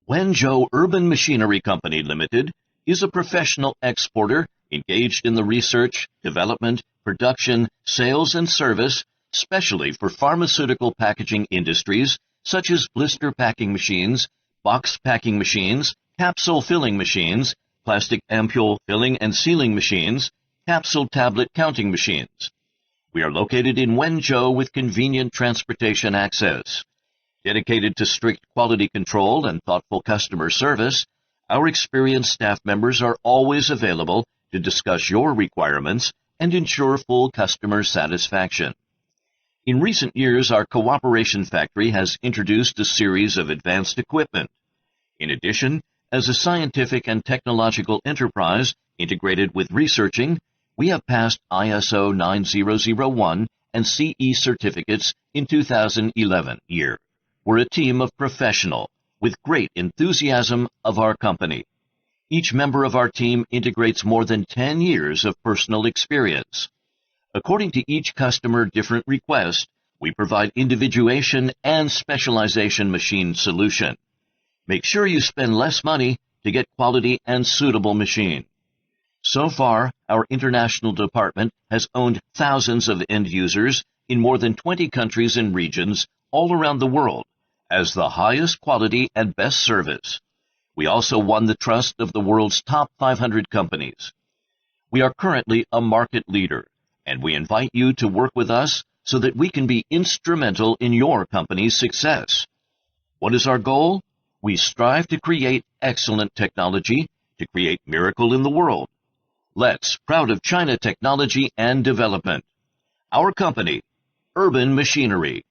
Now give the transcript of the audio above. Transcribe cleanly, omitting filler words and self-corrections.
Wenzhou Urban Machinery Company Limited is a professional exporter engaged in the research, development, production, sales, and service, specially for pharmaceutical packaging industries such as blister packing machines, box packing machines, capsule filling machines, plastic ampule filling and sealing machines, capsule tablet counting machines. We are located in Wenzhou with convenient transportation access. Dedicated to strict quality control and thoughtful customer service, our experienced staff members are always available to discuss your requirements and ensure full customer satisfaction. In recent years, our cooperation factory has introduced a series of advanced equipment. In addition, as a scientific and technological enterprise integrated with researching, we have passed ISO 9001 and CE certificates in 2011 year. We're a team of professionals with great enthusiasm of our company. Each member of our team integrates more than 10 years of personal experience. According to each customer different request, we provide individuation and specialization machine solution. Make sure you spend less money to get quality and suitable machine. So far, our international department has owned thousands of end users in more than 20 countries and regions all around the world as the highest quality and best service. We also won the trust of the world's top 500 companies. We are currently a market leader, and we invite you to work with us so that we can be instrumental in your company's success. What is our goal? We strive to create excellent technology to create miracle in the world. Let's proud of China technology and development. Our company, Urban Machinery.